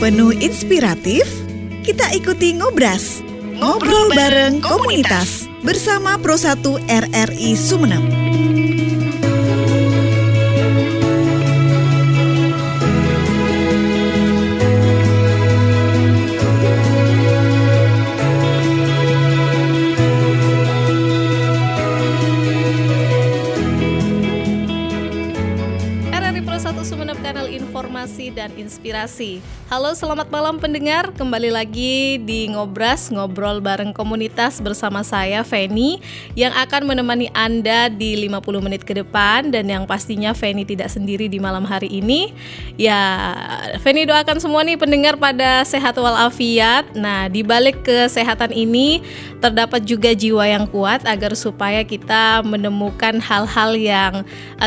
Penuh inspiratif, kita ikuti Ngobras, ngobrol bareng komunitas bersama Pro 1 RRI Sumeneb. Informasi dan inspirasi. Halo, selamat malam pendengar. Kembali lagi di Ngobras, ngobrol bareng komunitas bersama saya Feni yang akan menemani Anda di 50 menit ke depan, dan yang pastinya Feni tidak sendiri di malam hari ini. Ya, Feni doakan semua nih pendengar pada sehat walafiat. Nah, di balik kesehatan ini terdapat juga jiwa yang kuat agar supaya kita menemukan hal-hal yang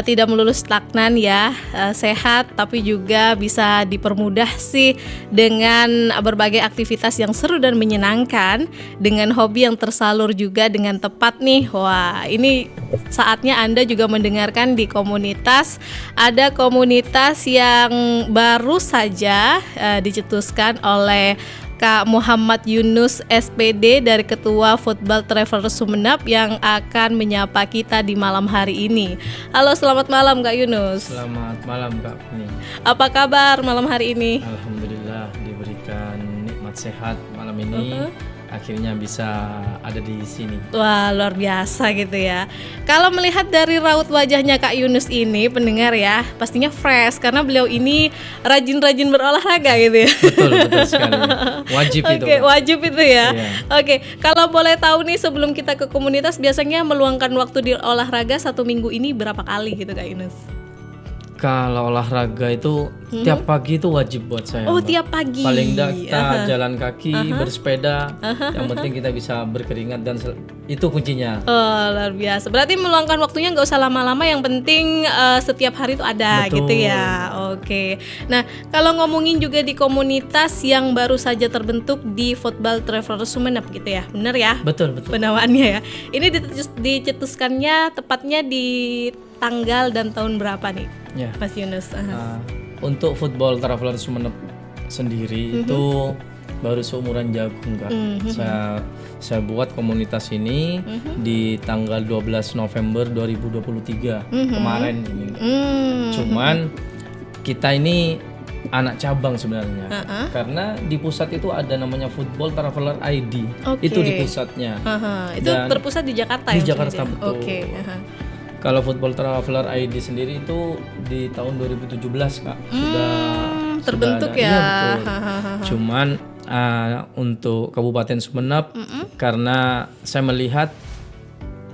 tidak melulu stagnan ya, sehat tapi juga bisa dipermudah sih dengan berbagai aktivitas yang seru dan menyenangkan, dengan hobi yang tersalur juga dengan tepat nih. Wah, ini saatnya Anda juga mendengarkan di komunitas. Ada komunitas yang baru saja dicetuskan oleh Kak Muhammad Yunus SPD dari Ketua Football Traveler Sumeneb yang akan menyapa kita di malam hari ini. Halo, selamat malam Kak Yunus. Selamat malam Kak Feni. Apa kabar malam hari ini? Alhamdulillah diberikan nikmat sehat malam ini. Akhirnya bisa ada di sini. Wah, luar biasa gitu ya. Kalau melihat dari raut wajahnya Kak Yunus ini, pendengar ya, pastinya fresh karena beliau ini rajin-rajin berolahraga gitu ya. Betul sekali. Wajib itu. Oke, wajib itu ya. Iya. Oke, kalau boleh tahu nih sebelum kita ke komunitas, biasanya meluangkan waktu di olahraga satu minggu ini berapa kali gitu Kak Yunus? Kalau olahraga itu tiap pagi itu wajib buat saya. Oh, Mbak. tiap pagi. Paling enggak kita jalan kaki, bersepeda. Yang penting kita bisa berkeringat dan itu kuncinya. Oh, luar biasa. Berarti meluangkan waktunya nggak usah lama-lama, yang penting setiap hari itu ada. Betul. Gitu ya. Oke. Nah, kalau ngomongin juga di komunitas yang baru saja terbentuk di Football Traveler Sumeneb gitu ya. Bener ya? Betul. Penawaannya ya. Ini dicetuskannya tepatnya di tanggal dan tahun berapa nih? Ya. Mas Yunus. Untuk Football Traveler Sumeneb sendiri itu baru seumuran jagung Kak. Saya buat komunitas ini di tanggal 12 November 2023 kemarin ini. Cuman kita ini anak cabang sebenarnya. Karena di pusat itu ada namanya Football Traveler ID. Itu di pusatnya. Itu berpusat di Jakarta di ya? Jakarta betul. Oke. Kalau Football Traveler ID sendiri itu di tahun 2017 Kak terbentuk sudah ada. ya. Iya, betul. Cuman untuk Kabupaten Sumeneb karena saya melihat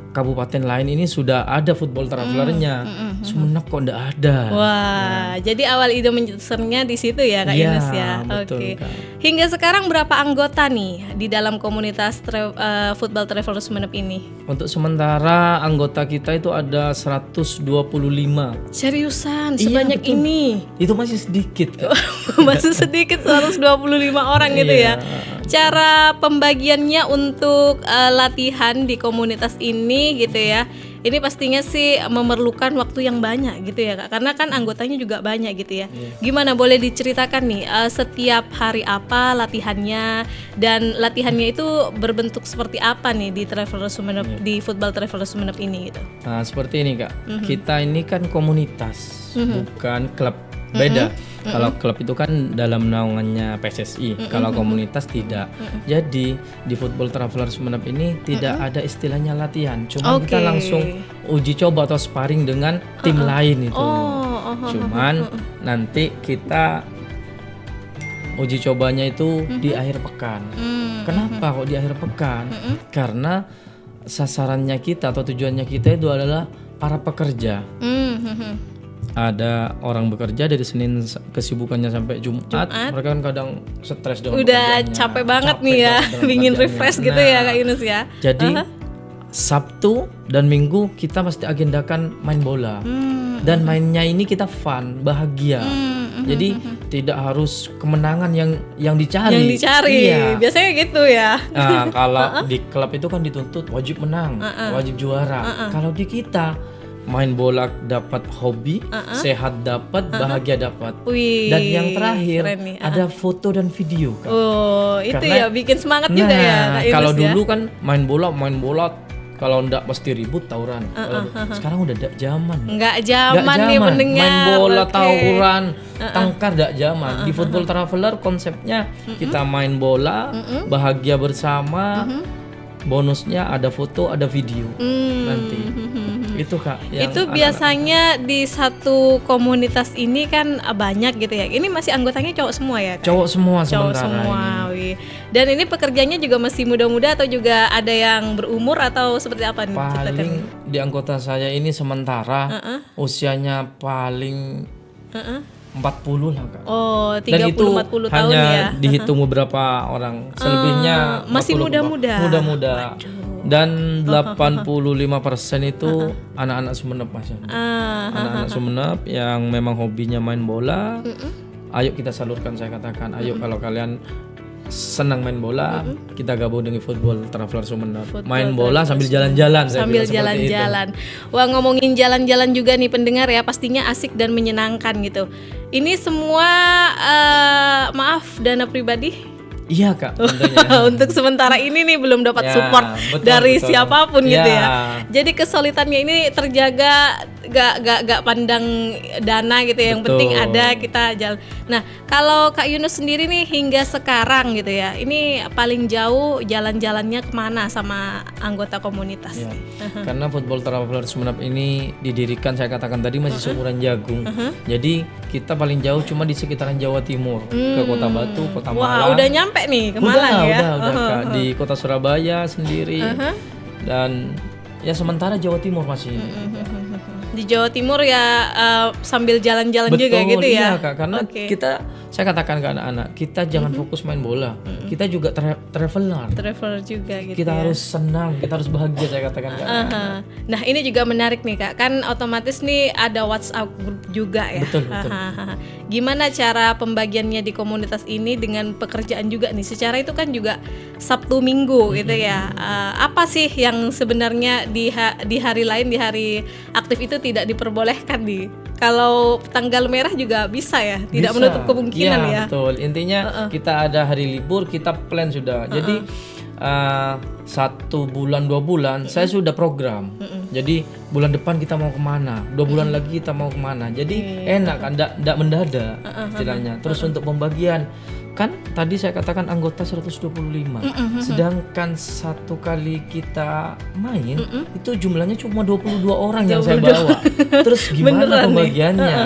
kabupaten lain ini sudah ada Football Travelernya, Sumeneb kok enggak ada. Wah, jadi awal ide mencetuskannya di situ ya Kak Yunus ya. Betul, Oke. Kak. Hingga sekarang berapa anggota nih di dalam komunitas Football Traveler Sumeneb ini? Untuk sementara anggota kita itu ada 125. Seriusan, Iya, sebanyak betul. ini? Itu masih sedikit Kak. Masih sedikit, 125 orang gitu ya. Cara pembagiannya untuk latihan di komunitas ini gitu ya, ini pastinya sih memerlukan waktu yang banyak gitu ya Kak, karena kan anggotanya juga banyak gitu ya. Gimana, boleh diceritakan nih setiap hari apa latihannya, dan latihannya itu berbentuk seperti apa nih di Traveler Sumeneb, di Football Traveler Sumeneb ini gitu? Nah, seperti ini Kak. Kita ini kan komunitas, bukan klub. Beda. Kalau klub itu kan dalam naungannya PSSI, kalau komunitas tidak. Jadi di Football Traveler Sumeneb ini tidak ada istilahnya latihan, cuma kita langsung uji coba atau sparring dengan tim lain itu. Cuman nanti kita uji cobanya itu di akhir pekan. Kenapa kok di akhir pekan? Karena sasarannya kita atau tujuannya kita itu adalah para pekerja. Ada orang bekerja dari Senin kesibukannya sampai Jumat. Mereka kan kadang stres dengan udah capek banget nih ya, ingin refresh gitu ya Kak Yunus ya. Jadi Sabtu dan Minggu kita pasti agendakan main bola. Dan mainnya ini kita fun, bahagia. Jadi tidak harus kemenangan yang dicari. Yang dicari. Iya. Biasanya gitu ya. Nah, kalau di klub itu kan dituntut wajib menang, wajib juara. Kalau di kita main bola dapat hobi, sehat dapat, bahagia dapat. Wih, Dan yang terakhir keren nih. ada foto dan video, Kak. Oh, itu Karena- ya bikin semangat juga ya Kak Yunus kalau ya. dulu kan main bola kalau ndak pasti ribut tawuran. Sekarang udah ndak zaman. Nggak zaman nih mendengar. Main bola, Oke. tawuran, tangkar ndak zaman. Di Football Traveler konsepnya kita main bola, bahagia bersama. Bonusnya ada foto, ada video nanti. Itu Kak. yang Itu anak-anak- biasanya di satu komunitas ini kan banyak gitu ya. Ini masih anggotanya cowok semua ya Kak? cowok semua Cowok sementara semua, ini. wih. Dan ini pekerjanya juga masih muda-muda atau juga ada yang berumur atau seperti apa nih? Ceritakan. Paling di anggota saya ini sementara usianya paling 40 lah Kak. Oh, Dan itu 30-40 tahun hanya ya. dihitung beberapa orang. Selebihnya masih 40 muda-muda. Muda-muda. Dan 85% itu anak-anak Sumeneb Mas. Anak-anak Sumeneb yang memang hobinya main bola. Ayo kita salurkan, saya katakan. Ayo kalau kalian senang main bola, kita gabung dengan Football Traveler Sumeneb. Main bola sambil jalan-jalan. saya Sambil bilang seperti itu. jalan-jalan. Wah, ngomongin jalan-jalan juga nih pendengar ya, pastinya asik dan menyenangkan gitu. Ini semua maaf, dana pribadi. Iya Kak, tentunya. Untuk sementara ini nih belum dapat Ya, support betul, dari betul. siapapun gitu Ya. ya. Jadi kesulitannya ini terjaga, gak pandang dana gitu ya. Yang Betul. penting ada kita jalan. Nah, kalau Kak Yunus sendiri nih hingga sekarang gitu ya, ini paling jauh jalan-jalannya kemana sama anggota komunitas? Ya, karena Football Traveler Sumeneb ini didirikan, saya katakan tadi masih seumuran Jagung. Jadi kita paling jauh cuma di sekitaran Jawa Timur, ke Kota Batu, Kota Wah, Malang. udah nyampe nih ke Malang ya. Udah Kak, di Kota Surabaya sendiri. Dan ya sementara Jawa Timur masih. Di Jawa Timur ya sambil jalan-jalan juga gitu ya. Iya Kak, karena Oke. saya katakan ke anak-anak, kita jangan fokus main bola. Kita juga traveler. Traveler juga gitu. Kita ya. harus senang, kita harus bahagia, saya katakan ke anak-anak. Aha. Nah, ini juga menarik nih Kak. Kan otomatis nih ada WhatsApp group juga ya. Betul, betul. Aha. Gimana cara pembagiannya di komunitas ini dengan pekerjaan juga nih? Secara itu kan juga Sabtu Minggu gitu ya. Apa sih yang sebenarnya di hari lain, di hari aktif itu tidak diperbolehkan nih? Kalau tanggal merah juga bisa ya, tidak Bisa. menutup kemungkinan ya. Betul. Intinya kita ada hari libur, kita plan sudah. Jadi 1 bulan 2 bulan saya sudah program. Jadi bulan depan kita mau kemana, 2 bulan lagi kita mau kemana. Jadi enak kan, tidak mendadak istilahnya. Terus untuk pembagian kan tadi saya katakan anggota 125. Sedangkan satu kali kita main itu jumlahnya cuma 22 orang yang saya bawa. Terus gimana Beneran nih? pembagiannya?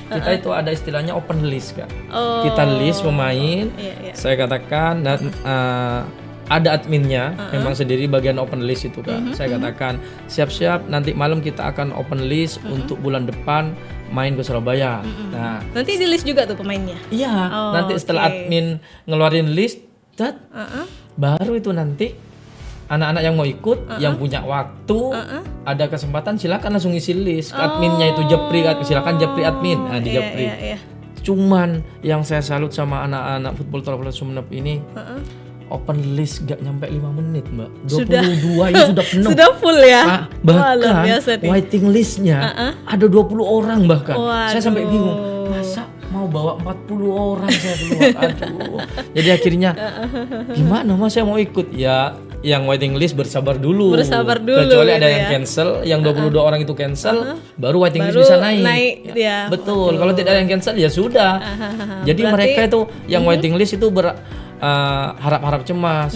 Nah, kita itu ada istilahnya open list Kak. Oh. Kita list pemain. Iya. Saya katakan dan ada adminnya, memang sendiri bagian open list itu Kak. Saya katakan siap-siap nanti malam kita akan open list untuk bulan depan main ke Surabaya. Nah, Nanti di list juga tuh pemainnya. iya, Oh, nanti setelah oke. admin ngeluarin list, baru itu nanti anak-anak yang mau ikut, yang punya waktu, ada kesempatan silakan langsung isi list. Adminnya itu japri, silakan japri admin, nah di japri. Iya. Cuman yang saya salut sama anak-anak Football Traveler Sumeneb ini, open list gak nyampe 5 menit Mbak. 22 itu sudah penuh. Sudah full ya. Ah, Wah, luar bahkan biasa nih. waiting listnya ada 20 orang bahkan. Saya sampai Waduh. bingung, masa mau bawa 40 orang saya keluar. Aduh. Jadi akhirnya gimana Mas, saya mau ikut. Ya yang waiting list bersabar dulu. Bersabar dulu Kecuali ada gitu yang ya. cancel, yang 22 orang itu cancel, baru waiting list Baru bisa naik. naik, ya. Betul. Kalau tidak ada yang cancel ya sudah. Jadi Berarti- mereka itu yang waiting list itu harap-harap cemas.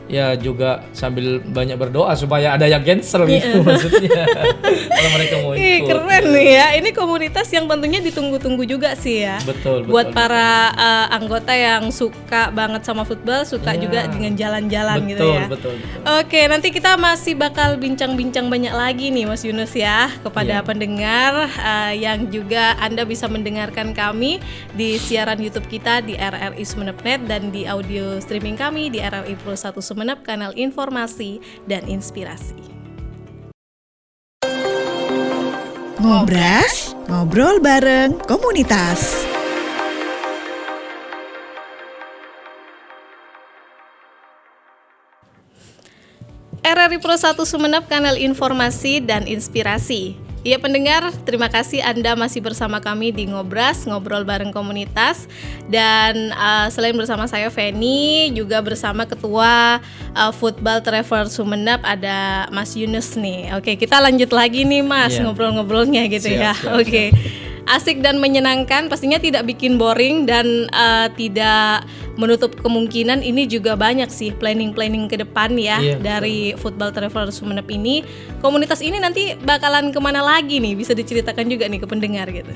Ya juga sambil banyak berdoa supaya ada yang cancel gitu maksudnya. Kalau mereka mau Ih, ikut. keren nih ya. Ini komunitas yang tentunya ditunggu-tunggu juga sih ya. Betul, Buat betul. para anggota yang suka banget sama football, suka Iya. juga dengan jalan-jalan gitu Betul, ya. betul. Oke, nanti kita masih bakal bincang-bincang banyak lagi nih Mas Yunus ya, kepada Iya. pendengar yang juga Anda bisa mendengarkan kami di siaran YouTube kita di RRI Sumeneb.net dan di audio streaming kami di RRI Pro 1 Sumeneb, kanal informasi dan inspirasi. Ngobras, ngobrol bareng komunitas. RRI Pro 1 Sumeneb, kanal informasi dan inspirasi. Iya pendengar, terima kasih Anda masih bersama kami di Ngobras, ngobrol bareng komunitas. Dan selain bersama saya Feni, juga bersama Ketua Football Traveler Sumeneb ada Mas Yunus nih. Oke, kita lanjut lagi nih Mas, ngobrol-ngobrolnya gitu ya. Oke. Asik dan menyenangkan, pastinya tidak bikin boring dan tidak menutup kemungkinan ini juga banyak sih planning-planning ke depan ya dari Football Traveler Sumeneb ini. Komunitas ini nanti bakalan kemana lagi nih, bisa diceritakan juga nih ke pendengar gitu.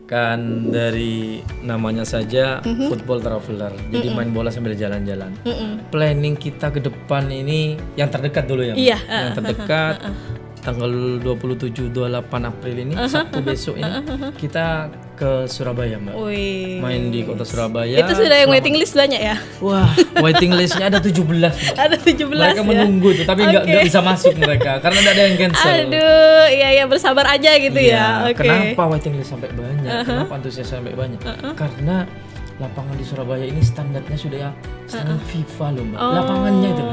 Kan dari namanya saja Football Traveler, jadi main bola sambil jalan-jalan. Planning kita ke depan ini yang terdekat dulu ya, yang terdekat tanggal 27-28 April ini, Sabtu besok ini kita ke Surabaya Mbak. Main di kota Surabaya. Itu sudah yang waiting list banyak ya? Wah, waiting listnya ada 17 Mbak. Ada 17 mereka menunggu tuh, tapi nggak bisa masuk mereka karena ada yang cancel. Aduh, iya bersabar aja gitu ya. Kenapa waiting list sampai banyak? Kenapa antusias sampai banyak? Karena lapangan di Surabaya ini standarnya sudah ya standar FIFA loh Mbak. Lapangannya itu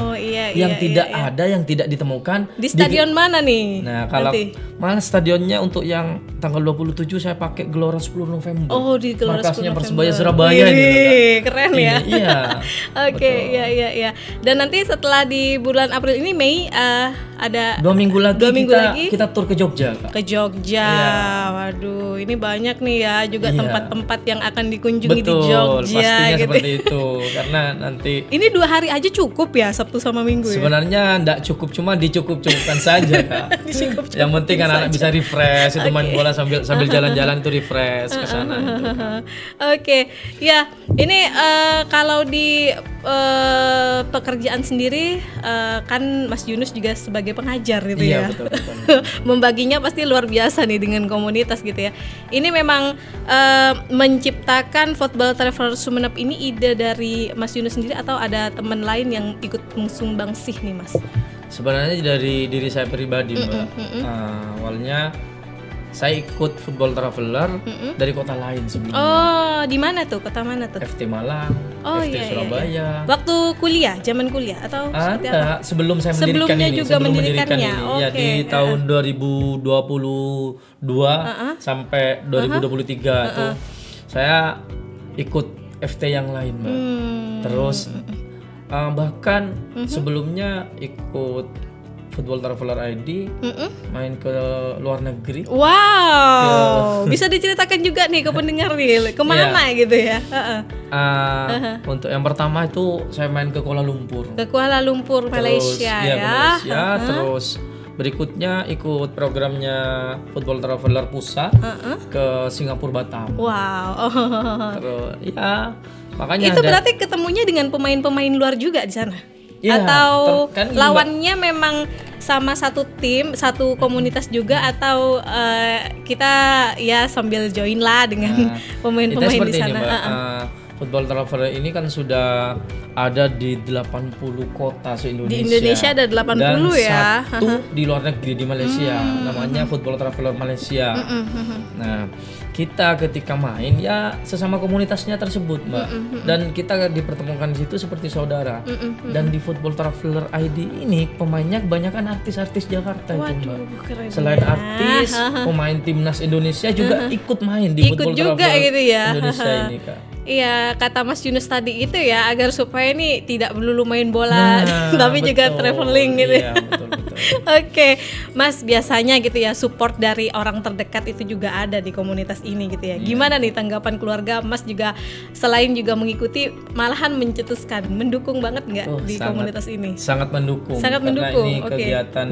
yang tidak ada, yang tidak ditemukan di stadion mana nih? Nah kalau mana stadionnya untuk yang tanggal 27 saya pakai Gelora 10 November. Oh, di Gelora 10 November. Markasnya Persebaya Surabaya ini. Keren ya. Iya. Oke, iya. Dan nanti setelah di bulan April ini Mei ada 2 minggu lagi kita tur ke Jogja Kak. Ke Jogja. Waduh, ini banyak nih ya juga tempat-tempat yang akan dikunjungi di Jogja pastinya gitu. Seperti itu karena nanti ini 2 hari aja cukup ya, Sabtu sama Minggu ya. Sebenarnya enggak cukup, cuma dicukup-cukupkan saja Kak. Yang penting kan anak bisa refresh, itu main bola sambil jalan-jalan itu refresh ke sana itu. Oke. Ya, ini kalau di pekerjaan sendiri kan Mas Yunus juga sebagai pengajar gitu ya. Betul. Membaginya pasti luar biasa nih dengan komunitas gitu ya. Ini memang menciptakan Football Traveler Sumeneb ini ide dari Mas Yunus sendiri atau ada teman lain yang ikut mengsumbangsi nih Mas? Sebenarnya dari diri saya pribadi Mbak. Awalnya saya ikut Football Traveler dari kota lain sebelumnya. Oh, di mana tuh? Kota mana tuh? FT Malang, FT Surabaya. Waktu kuliah, zaman kuliah atau seperti apa? Sebelum saya mendirikan ini, sebelum mendirikan ini. Ya di tahun 2022 sampai 2023 tuh saya ikut FT yang lain, Mbak. Terus bahkan sebelumnya ikut Football Traveler ID, main ke luar negeri. Wow, bisa diceritakan juga nih ke pendengar nih, kemana gitu ya? Untuk yang pertama itu saya main ke Kuala Lumpur. Ke Kuala Lumpur, Malaysia ya. Terus berikutnya ikut programnya Football Traveler Pusat ke Singapura Batam. Wow. Terus makanya itu berarti ketemunya dengan pemain-pemain luar juga di sana? Atau lawannya memang sama satu tim, satu komunitas juga, atau kita ya sambil join lah dengan pemain-pemain di sana? Football Traveler ini kan sudah ada di 80 kota se-Indonesia. Di Indonesia ada 80 dan ya. Satu di luar negeri di Malaysia, namanya Football Traveler Malaysia. Nah, kita ketika main ya sesama komunitasnya tersebut, Mbak. Dan kita dipertemukan di situ seperti saudara. Dan di Football Traveler ID ini pemainnya kebanyakan artis-artis Jakarta. Waduh, itu, Mbak. Keren Selain ya. artis, pemain timnas Indonesia juga ikut main di Ikut Football juga Traveler gitu ya. Indonesia ini, Kak. Iya, kata Mas Yunus tadi itu ya, agar supaya ini tidak melulu main bola, tapi juga traveling gitu. Iya, betul. Oke, Mas, biasanya gitu ya, support dari orang terdekat itu juga ada di komunitas ini gitu ya. Gimana nih tanggapan keluarga Mas juga, selain juga mengikuti, malahan mencetuskan, mendukung banget nggak di komunitas ini? Sangat mendukung. Sangat karena mendukung. ini kegiatan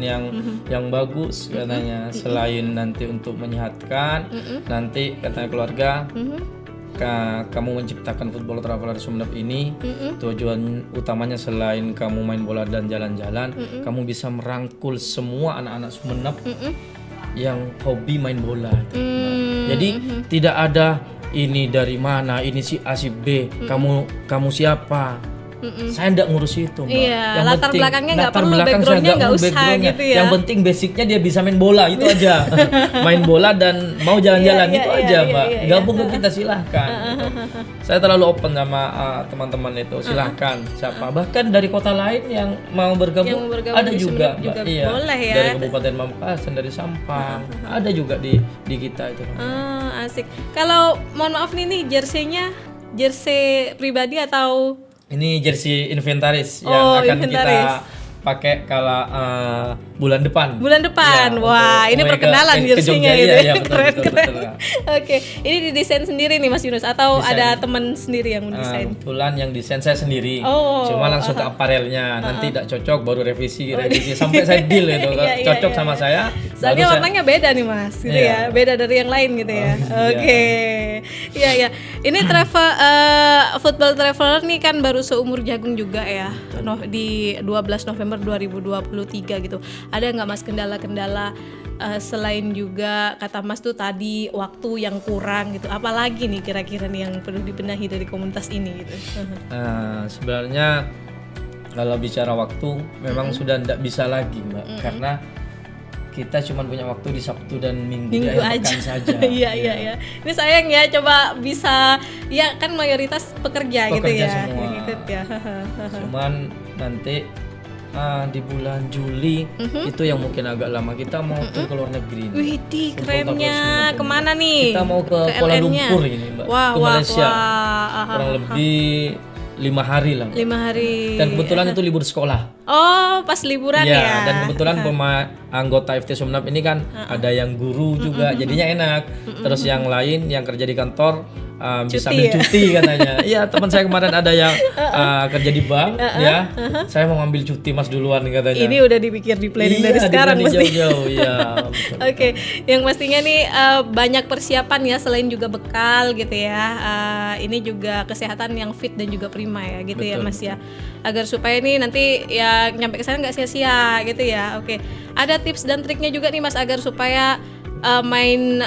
yang bagus katanya. Selain nanti untuk menyehatkan, nanti katanya keluarga. Kamu menciptakan Football Traveler Sumeneb ini, tujuan utamanya selain kamu main bola dan jalan-jalan, kamu bisa merangkul semua anak-anak Sumeneb yang hobi main bola. Jadi tidak ada ini dari mana, ini si A si B, kamu siapa, saya nggak ngurus itu, Mbak. Iya, latar belakangnya nggak perlu, saya backgroundnya nggak usah backgroundnya. gitu ya. Yang penting basicnya dia bisa main bola itu aja. Main bola dan mau jalan-jalan itu aja, Mbak. Gabung ke kita silahkan. Gitu. Saya terlalu open sama teman-teman itu, silahkan. Siapa bahkan dari kota lain yang mau bergabung, ada di juga, Sumeneb Mbak. juga Iya. boleh ya. Dari Kabupaten Pamekasan, dari Sampang, ada juga di kita itu. Asik. Kalau mohon maaf nih jersey-nya jersey pribadi atau ini jersey inventaris yang akan inventaris. kita pakai kalau bulan depan. Bulan depan. Ya, Wah, ini perkenalan jersey-nya gitu. Iya, keren. betul. Oke, ini didesain sendiri nih Mas Yunus atau Desain. ada teman sendiri yang mendesain? Kebetulan yang desain saya sendiri. Oh, Cuma langsung ke aparelnya. Nanti tidak cocok baru revisi sampai saya deal itu. Iya, Cocok iya, sama iya. saya. Soalnya baru warnanya beda nih Mas, gitu ya. Iya. Beda dari yang lain gitu ya. Oke. Iya. Ini football traveler nih kan baru seumur jagung juga ya. Di 12 November 2023 gitu. Ada nggak Mas kendala-kendala selain juga kata Mas tuh tadi waktu yang kurang gitu. Apalagi nih kira-kira nih yang perlu dibenahi dari komunitas ini gitu. Sebenarnya kalau bicara waktu memang sudah tidak bisa lagi, Mbak. Karena kita cuma punya waktu di Sabtu dan Minggu aja pekan saja. Iya. Ini sayang ya, coba bisa ya kan mayoritas pekerja gitu ya. Semua. Ikut ya. Cuman nanti di bulan Juli itu yang mungkin agak lama, kita mau tur ke luar negeri. Wih, kerennya. Football Kemana nih? Kita mau ke Kuala LN-nya? Lumpur ini, Mbak. Ke Malaysia. Kurang lebih 5 hari lah. 5 hari. Dan kebetulan itu libur sekolah. Oh, pas liburan Iya, ya. dan kebetulan anggota FT Sumeneb ini kan ada yang guru juga, jadinya enak. Terus yang lain yang kerja di kantor bisa ambil cuti katanya. Iya, teman saya kemarin ada yang kerja di bank, ya. Saya mau ngambil cuti Mas duluan katanya. Ini udah dipikir di planning dari sekarang mesti. mesti. Jauh-jauh, iya. Oke, yang pastinya nih banyak persiapan ya selain juga bekal gitu ya. Ini juga kesehatan yang fit dan juga prima ya gitu. Betul, ya Mas ya. Agar supaya nih nanti ya nyampe ke sana nggak sia-sia gitu ya. Oke. Ada tips dan triknya juga nih Mas agar supaya main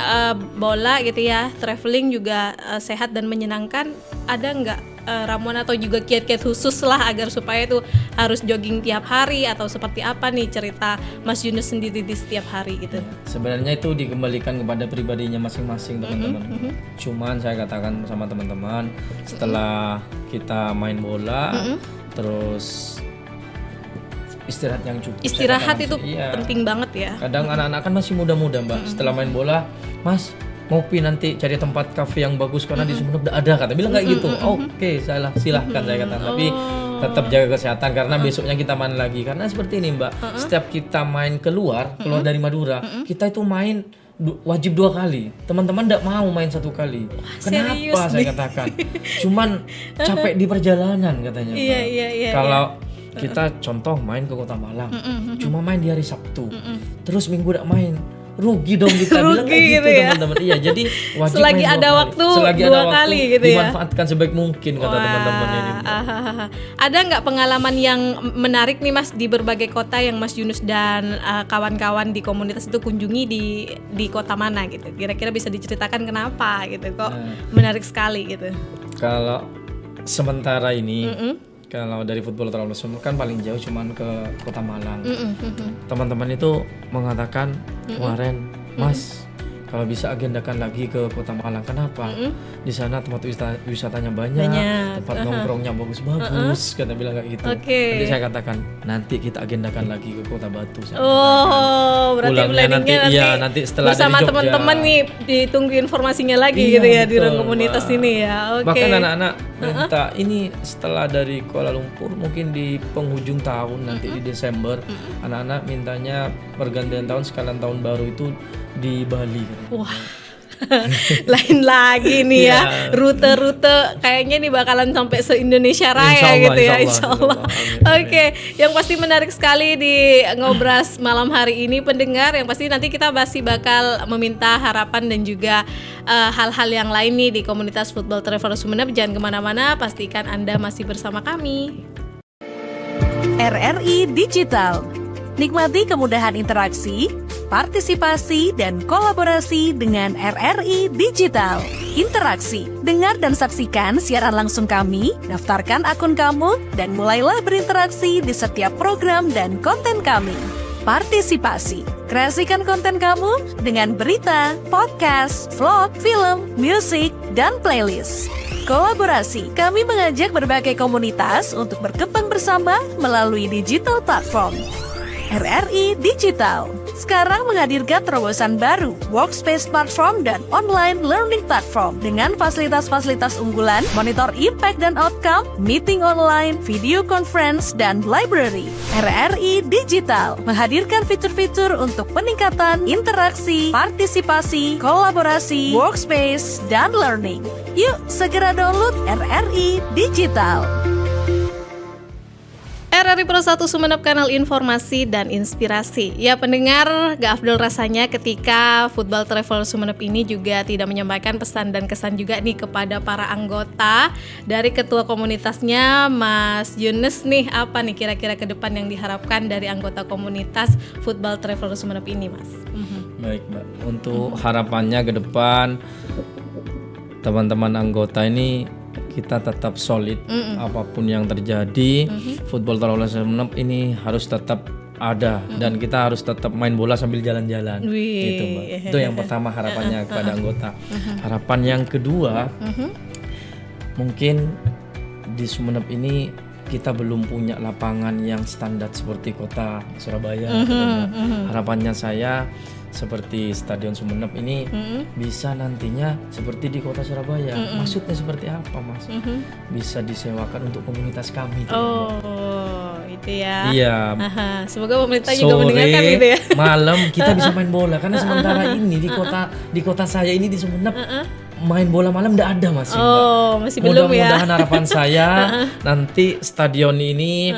bola gitu ya, traveling juga sehat dan menyenangkan. Ada nggak ramuan atau juga kiat-kiat khusus lah agar supaya itu harus jogging tiap hari atau seperti apa nih cerita Mas Yunus sendiri di setiap hari gitu? Sebenarnya itu dikembalikan kepada pribadinya masing-masing teman-teman. Cuman saya katakan sama teman-teman, setelah kita main bola, terus istirahat yang cukup. Istirahat itu penting banget ya. Kadang anak-anak kan masih muda-muda, Mbak. Setelah main bola, Mas mau nanti cari tempat kafe yang bagus karena di Sumeneb udah ada, kata bilang kayak gitu. Oke, silahkan saya kata. Tapi tetap jaga kesehatan karena besoknya kita main lagi. Karena seperti ini, Mbak. Setiap kita main keluar dari Madura, kita itu main wajib 2 kali. Teman-teman enggak mau main 1 kali. Kenapa saya katakan? Cuman capek di perjalanan katanya. Iya. Kalau kita contoh main ke Kota Malang, cuma main di hari Sabtu, terus Minggu udah main, rugi dong kita bilang kayak gitu ya teman-teman. Iya, jadi wajib selagi main ada waktu 2 kali gitu ya, dimanfaatkan sebaik mungkin kata teman-teman ini. Ada nggak pengalaman yang menarik nih Mas di berbagai kota yang Mas Yunus dan kawan-kawan di komunitas itu kunjungi di kota mana gitu? Kira-kira bisa diceritakan kenapa gitu kok menarik sekali gitu? Kalau sementara ini kalau dari football terlalu kan paling jauh cuman ke Kota Malang. Teman-teman itu mengatakan kemarin, Mas, kalau bisa agendakan lagi ke Kota Malang. Kenapa? Di sana tempat wisatanya banyak. Tempat nongkrongnya bagus-bagus, kata bilang kayak gitu. Nanti saya katakan, nanti kita agendakan lagi ke Kota Batu. Berarti planningnya nanti setelah bersama teman-teman nih ditunggu informasinya lagi gitu ya, betul, di ruang komunitas ini ya. Bahkan anak-anak minta ini setelah dari Kuala Lumpur mungkin di penghujung tahun nanti di Desember, anak-anak mintanya pergantian tahun sekalian tahun baru itu di Bali. Wah, lain lagi nih ya, rute-rute kayaknya nih bakalan sampai se-Indonesia Raya gitu ya, insya Allah. Oke, yang pasti menarik sekali di Ngobras malam hari ini pendengar, yang pasti nanti kita masih bakal meminta harapan dan juga hal-hal yang lain nih di komunitas Football Traveler Sumeneb. Jangan kemana-mana, pastikan Anda masih bersama kami. RRI Digital, nikmati kemudahan interaksi, partisipasi dan kolaborasi dengan RRI Digital. Interaksi, dengar dan saksikan siaran langsung kami, daftarkan akun kamu, dan mulailah berinteraksi di setiap program dan konten kami. Partisipasi, kreasikan konten kamu dengan berita, podcast, vlog, film, musik, dan playlist. Kolaborasi, kami mengajak berbagai komunitas untuk berkembang bersama melalui digital platform. RRI Digital sekarang menghadirkan terobosan baru, workspace platform dan online learning platform dengan fasilitas-fasilitas unggulan, monitor impact dan outcome, meeting online, video conference, dan library. RRI Digital menghadirkan fitur-fitur untuk peningkatan interaksi, partisipasi, kolaborasi, workspace, dan learning. Yuk, segera download RRI Digital. RRI Pro 1 Sumeneb, kanal informasi dan inspirasi. Ya pendengar, gak afdol rasanya ketika Football Travel Sumeneb ini juga tidak menyampaikan pesan dan kesan juga nih kepada para anggota. Dari ketua komunitasnya Mas Yunus nih, apa nih kira-kira ke depan yang diharapkan dari anggota komunitas Football Travel Sumeneb ini, Mas? Baik, Mbak. Untuk harapannya ke depan, teman-teman anggota ini kita tetap solid apapun yang terjadi. Football Travel Sumeneb ini harus tetap ada dan kita harus tetap main bola sambil jalan-jalan. Gitu, Mbak. Itu yang pertama harapannya kepada anggota. Harapan yang kedua, mungkin di Sumeneb ini kita belum punya lapangan yang standar seperti kota Surabaya. Harapannya saya seperti Stadion Sumeneb ini bisa nantinya seperti di kota Surabaya. Maksudnya seperti apa, Mas? Bisa disewakan untuk komunitas kami. Itu ya. Iya. Semoga pemerintah juga mendengarkan gitu ya. Malam kita bisa main bola karena sementara ini di kota saya ini di Sumeneb main bola malam enggak ada, Mas. Masih belum ya. Mudah-mudahan harapan saya nanti stadion ini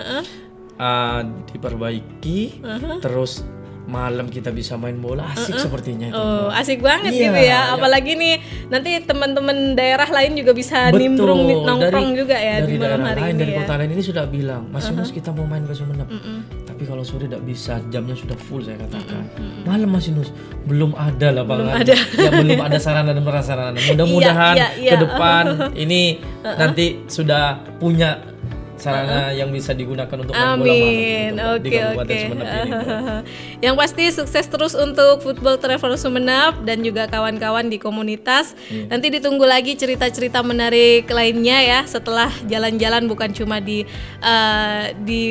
diperbaiki, terus malam kita bisa main bola asik sepertinya itu. Asik banget gitu ya. Apalagi nih nanti teman-teman daerah lain juga bisa nimbrung nongkrong juga ya di malam hari lain, ini. Dari ya. kota lain ini sudah bilang, Mas Yunus kita mau main ke Sumeneb. Tapi kalau sore tidak bisa, jamnya sudah full saya katakan. Malam Mas Yunus belum ada lapangan. Belum ada sarana dan prasarana. Mudah-mudahan ke depan ini nanti sudah punya sarana yang bisa digunakan untuk main bola malam. Amin. Oke. Yang pasti sukses terus untuk Football Travel Sumeneb dan juga kawan-kawan di komunitas. Nanti ditunggu lagi cerita-cerita menarik lainnya ya setelah jalan-jalan, bukan cuma di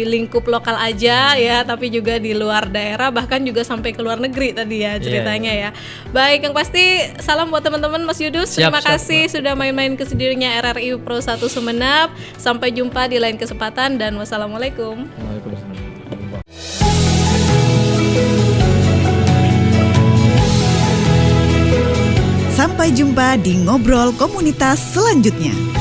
lingkup lokal aja ya, tapi juga di luar daerah, bahkan juga sampai ke luar negeri tadi ya ceritanya ya. Baik, yang pasti salam buat teman-teman Mas Yudus. Terima kasih sudah main-main ke studionya RRI Pro 1 Sumeneb. Sampai jumpa di lain kesempatan dan wassalamualaikum. Waalaikumsalam. Sampai jumpa di Ngobrol Komunitas selanjutnya.